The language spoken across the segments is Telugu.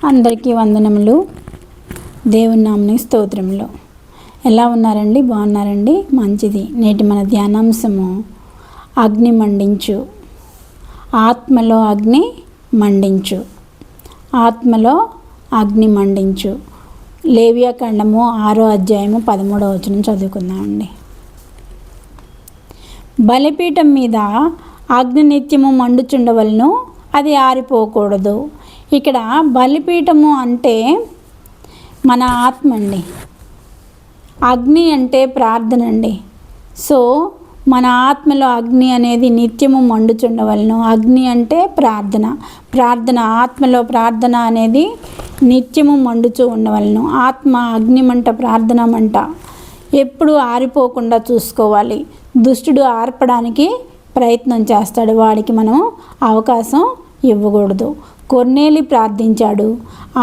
అందరికీ వందనములు. దేవుని నామమునకు స్తోత్రములు. ఎలా ఉన్నారండి? బాగున్నారండి? మంచిది. నేటి మన ధ్యానాంశము అగ్ని మండించు. ఆత్మలో అగ్ని మండించు. ఆత్మలో అగ్ని మండించు. లేవియాకాండము 6వ అధ్యాయము 13వ వచనం చదువుకుందామండి. బలిపీఠం మీద అగ్ని నిత్యము మండుచుండవలను, అది ఆరిపోకూడదు. ఇక్కడ బలిపీఠము అంటే మన ఆత్మ అండి. అగ్ని అంటే ప్రార్థన అండి. సో మన ఆత్మలో అగ్ని అనేది నిత్యము మండుచుండవలను. అగ్ని అంటే ప్రార్థన ఆత్మలో ప్రార్థన అనేది నిత్యము మండుచూ ఉండవలను. ఆత్మ అగ్ని మంట, ప్రార్థన మంట ఎప్పుడు ఆరిపోకుండా చూసుకోవాలి. దుష్టుడు ఆర్పడానికి ప్రయత్నం చేస్తాడు, వాడికి మనం అవకాశం ఇవ్వకూడదు. కొర్నేలి ప్రార్థించాడు.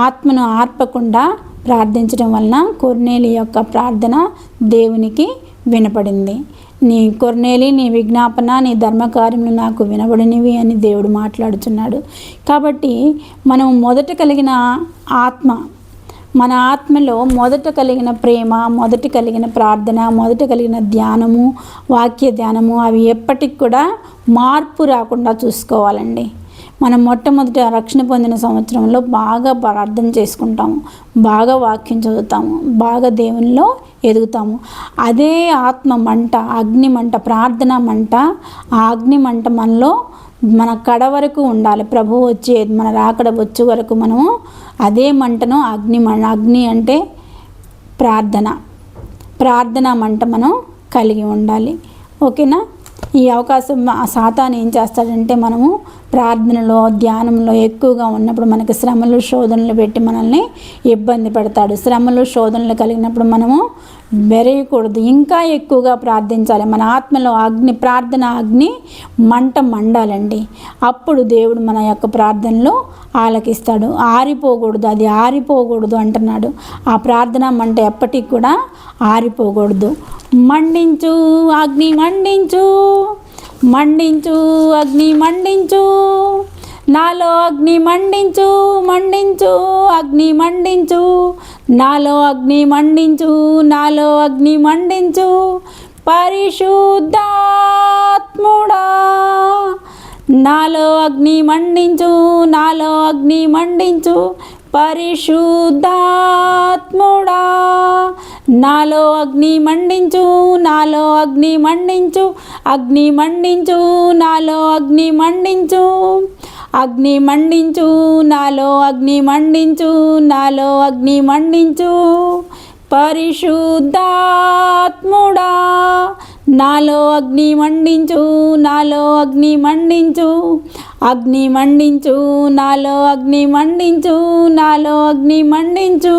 ఆత్మను ఆర్పకుండా ప్రార్థించడం వలన కొర్నేలి యొక్క ప్రార్థన దేవునికి వినపడింది. నీ కొర్నేలి, నీ విజ్ఞాపన, నీ ధర్మకార్యములు నాకు వినబడినవి అని దేవుడు మాట్లాడుచున్నాడు. కాబట్టి మనం మొదట కలిగిన ఆత్మ, మన ఆత్మలో మొదట కలిగిన ప్రేమ, మొదట కలిగిన ప్రార్థన, మొదట కలిగిన ధ్యానము, వాక్య ధ్యానము అవి ఎప్పటికి కూడా మార్పు రాకుండా చూసుకోవాలండి. మనం మొట్టమొదట రక్షణ పొందిన సంవత్సరంలో బాగా ప్రార్థన చేసుకుంటాము, బాగా వాక్యం చదువుతాము, బాగా దేవునిలో ఎదుగుతాము. అదే ఆత్మ మంట, అగ్ని మంట, ప్రార్థన మంట, ఆ అగ్ని మంట మనలో మన కడ వరకు ఉండాలి. ప్రభువు వచ్చే మన రాకడ వచ్చే వరకు మనము అదే మంటను అగ్ని అంటే ప్రార్థన మంట మనం కలిగి ఉండాలి. ఓకేనా? ఈ అవకాశం సాతాను ఏం చేస్తాడంటే, మనము ప్రార్థనలో, ధ్యానంలో ఎక్కువగా ఉన్నప్పుడు మనకి శ్రమలు, శోధనలు పెట్టి మనల్ని ఇబ్బంది పెడతాడు. శ్రమలు, శోధనలు కలిగినప్పుడు మనము బెరయకూడదు, ఇంకా ఎక్కువగా ప్రార్థించాలి. మన ఆత్మలో ప్రార్థన అగ్ని మంట మండాలండి. అప్పుడు దేవుడు మన యొక్క ప్రార్థనలో ఆలకిస్తాడు. ఆరిపోకూడదు, అది ఆరిపోకూడదు అంటున్నాడు. ఆ ప్రార్థన మంట ఎప్పటికి కూడా ఆరిపోకూడదు. మండించు అగ్ని మండించు, మండించు అగ్ని మండించు, నాలో అగ్ని మండించు, మండించు అగ్ని మండించు, నాలో అగ్ని మండించు, నాలో అగ్ని మండించు, పరిశుద్ధాత్ముడా నాలో అగ్ని మండించు, నాలో అగ్ని మండించు, పరిశుద్ధాత్ముడా నాలో అగ్ని మండించు, నాలో అగ్ని మండించు, అగ్ని మండించు, నాలో అగ్ని మండించు, అగ్ని మండించు, నాలో అగ్ని మండించు, నాలో అగ్ని మండించు, పరిశుద్ధాత్ముడా నాలో అగ్ని మండించు, నాలో అగ్ని మండించు, అగ్ని మండించు, నాలో అగ్ని మండించు, నాలో అగ్ని మండించు.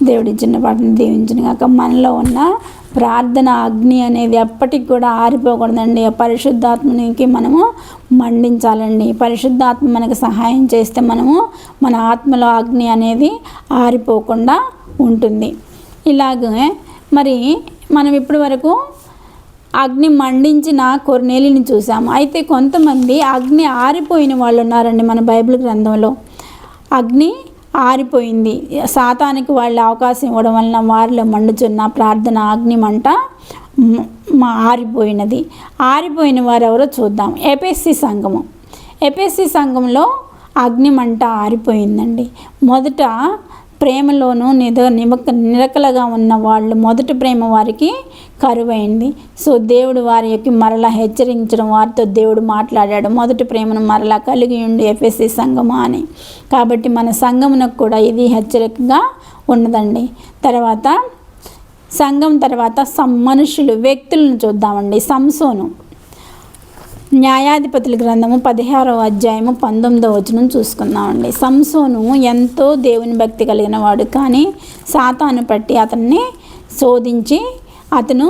దేవుడి చిన్న పాటను దీవించిన కాక మనలో ఉన్న ప్రార్థన అగ్ని అనేది ఎప్పటికి కూడా ఆరిపోకూడదండి. పరిశుద్ధాత్మనికి మనము మండించాలండి. పరిశుద్ధాత్మ మనకు సహాయం చేస్తే మనము మన ఆత్మలో అగ్ని అనేది ఆరిపోకుండా ఉంటుంది. ఇలాగే మరి మనం ఇప్పటి వరకు అగ్ని మండించిన కొర్నేలిని చూసాము. అయితే కొంతమంది అగ్ని ఆరిపోయిన వాళ్ళు ఉన్నారండి. మన బైబిల్ గ్రంథంలో అగ్ని ఆరిపోయింది, సాతానికి వాళ్ళు అవకాశం ఇవ్వడం వలన వారిలో మండుచున్న ప్రార్థన అగ్ని మంట ఆరిపోయినది. ఆరిపోయిన వారు ఎవరో చూద్దాం. ఎఫెసీ సంఘంలో అగ్ని మంట ఆరిపోయిందండి. మొదట ప్రేమలోనూ నిరకలుగా ఉన్న వాళ్ళు, మొదటి ప్రేమ వారికి కరువైంది. సో దేవుడు వారి యొక్క మరలా హెచ్చరించడం, వారితో దేవుడు మాట్లాడాడు, మొదటి ప్రేమను మరలా కలిగి ఉండి ఎఫెసీ సంఘమా అని. కాబట్టి మన సంఘమునకు కూడా ఇది హెచ్చరికగా ఉన్నదండి. తర్వాత సంఘం తర్వాత మనుషులు, వ్యక్తులను చూద్దామండి. సంసోను, న్యాయాధిపతుల గ్రంథము 16వ అధ్యాయము 19వ వచనం చూసుకుందామండి. సంసోను ఎంతో దేవుని భక్తి కలిగిన వాడు, కానీ సాతాను పట్టి అతన్ని శోధించి అతను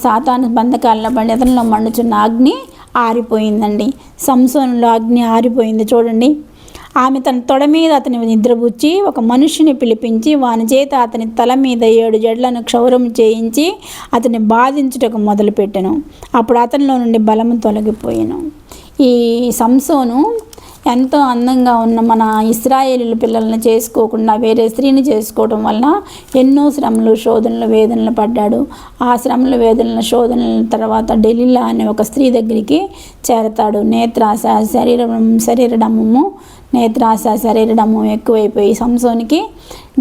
సాతాను బంధకాల్లో పడి అతనిలో మండుచున్న అగ్ని ఆరిపోయిందండి. సంసోనులో అగ్ని ఆరిపోయింది. చూడండి, ఆమె తన తొడ మీద అతని నిద్రపుచ్చి ఒక మనుషుని పిలిపించి వాని చేత అతని తల మీద 7 జడ్లను క్షౌరం చేయించి అతన్ని బాధించుటకు మొదలుపెట్టెను. అప్పుడు అతనిలో నుండి బలము తొలగిపోయాను. ఈ సంసోను ఎంతో అందంగా ఉన్న మన ఇశ్రాయేలీయుల పిల్లల్ని చేసుకోకుండా వేరే స్త్రీని చేసుకోవడం వల్ల ఎన్నో శ్రమలు, శోధనలు, వేదనలు పడ్డాడు. ఆ శ్రమలు, వేదనల, శోధనల తర్వాత డెలిలా అనే ఒక స్త్రీ దగ్గరికి చేరతాడు. నేత్రాశ, శరీరడము నేత్రాశ, శరీరడము ఎక్కువైపోయి సంసోనికి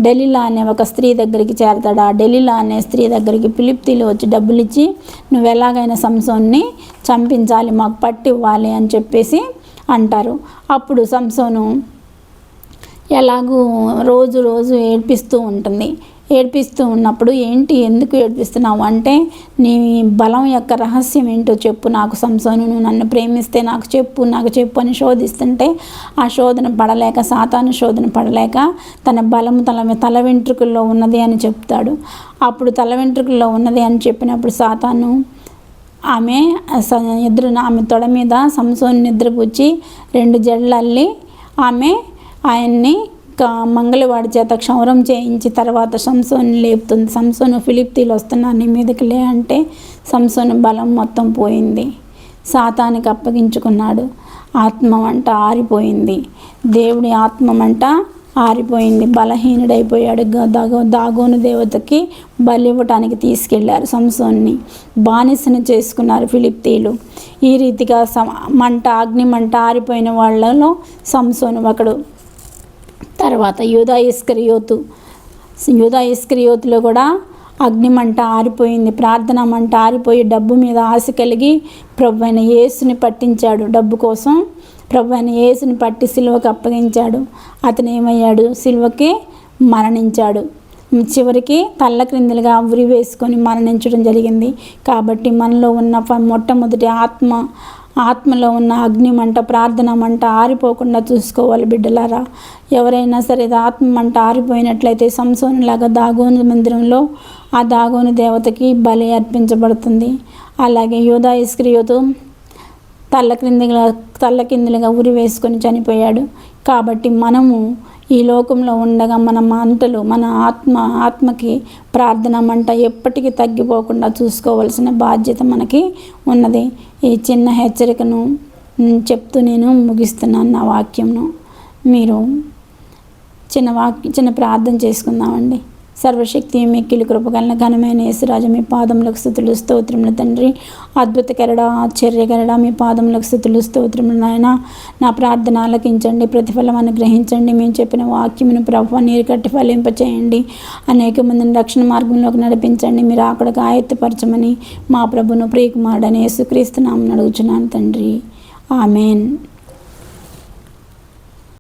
డెలిలా అనే ఒక స్త్రీ దగ్గరికి చేరతాడు. ఆ డెలిలా అనే స్త్రీ దగ్గరికి ఫిలిప్తీలు వచ్చి డబ్బులు ఇచ్చి నువ్వు ఎలాగైనా సంసోన్ని చంపించాలి, మాకు పట్టివ్వాలి అని చెప్పేసి అంటారు. అప్పుడు సంసోను ఎలాగూ రోజు ఏడ్పిస్తూ ఉంటుంది. ఏడ్పిస్తూ ఉన్నప్పుడు ఏంటి, ఎందుకు ఏడ్పిస్తున్నావు అంటే, నీ బలం యొక్క రహస్యం ఏంటో చెప్పు నాకు సంసోను, నువ్వు నన్ను ప్రేమిస్తే నాకు చెప్పు అని శోధిస్తుంటే ఆ శోధన పడలేక, సాతాను శోధన పడలేక తన బలము తల వెంట్రుకల్లో ఉన్నది అని చెప్తాడు. అప్పుడు తల వెంట్రుకల్లో ఉన్నది అని చెప్పినప్పుడు సాతాను ఆమె తొడ మీద సంసోను నిద్రపుచ్చి 2 జడలు అల్లి ఆయన్ని మంగళవాడి చేత క్షౌరం చేయించి తర్వాత సంసోను లేపుతుంది. సంసోను ఫిలిప్తీలు వస్తున్నారు నీ మీదకి లే అంటే సంసోను బలం మొత్తం పోయింది. సాతానికి అప్పగించుకున్నాడు. ఆత్మమంట ఆరిపోయింది. దేవుడి ఆత్మమంట ఆరిపోయింది. బలహీనుడైపోయాడు. దాగోను దేవతకి బలి ఇవ్వటానికి తీసుకెళ్లారు. సంసోన్ని బానిసను చేసుకున్నారు ఫిలిప్తీలు. ఈ రీతిగా అగ్ని మంట ఆరిపోయిన వాళ్ళలో సంసోను ఒకడు. తర్వాత యూదా ఇస్కరియోతులో కూడా అగ్నిమంట ఆరిపోయింది. ప్రార్థన మంట ఆరిపోయి డబ్బు మీద ఆశ కలిగి ప్రభువైన యేసుని పట్టించాడు. డబ్బు కోసం ప్రభువైన యేసుని పట్టి సిలువకు అప్పగించాడు. అతను ఏమయ్యాడు, సిలువకి మరణించాడు. చివరికి తల్ల క్రిందులుగా ఉరి వేసుకొని మరణించడం జరిగింది. కాబట్టి మనలో ఉన్న మొట్టమొదటి ఆత్మలో ఉన్న అగ్నిమంట, ప్రార్థన మంట ఆరిపోకుండా చూసుకోవాలి బిడ్డలారా. ఎవరైనా సరే ఆత్మ మంట ఆరిపోయినట్లయితే సంసోనులాగా దాగోను మందిరంలో ఆ దాగోను దేవతకి బలి అర్పించబడుతుంది. అలాగే యూదా ఇస్కరియోతు తల్ల కిందులుగా ఉరి వేసుకొని చనిపోయాడు. కాబట్టి మనము ఈ లోకంలో ఉండగా మన ఆత్మకి ప్రార్థన మంట ఎప్పటికీ తగ్గిపోకుండా చూసుకోవాల్సిన బాధ్యత మనకి ఉన్నది. ఈ చిన్న హెచ్చరికను చెప్తూ నేను ముగిస్తున్నాను నా వాక్యంను. మీరు చిన్న ప్రార్థన చేసుకుందామండి. సర్వశక్తి మిక్కిలి కృపగలన ఘనమైన యేసురాజు మీ పాదములకు స్తుతులు స్తోత్రములు తండ్రి. అద్భుతకరడా, ఆశ్చర్యకరడా మీ పాదములకు స్తుతులు స్తోత్రములు నాయన. నా ప్రార్థన ఆలకించండి, ప్రతిఫలం అనుగ్రహించండి. మేము చెప్పిన వాక్యమును ప్రభువా నీరు కట్టి ఫలింపచేయండి. అనేక మందిని రక్షణ మార్గంలోకి నడిపించండి. మీరు అక్కడికి ఆయత్తపరచమని మా ప్రభును ప్రియకుమారుడని యేసుక్రీస్తు నామమున అడుగుచున్నాను తండ్రి. ఆమెన్.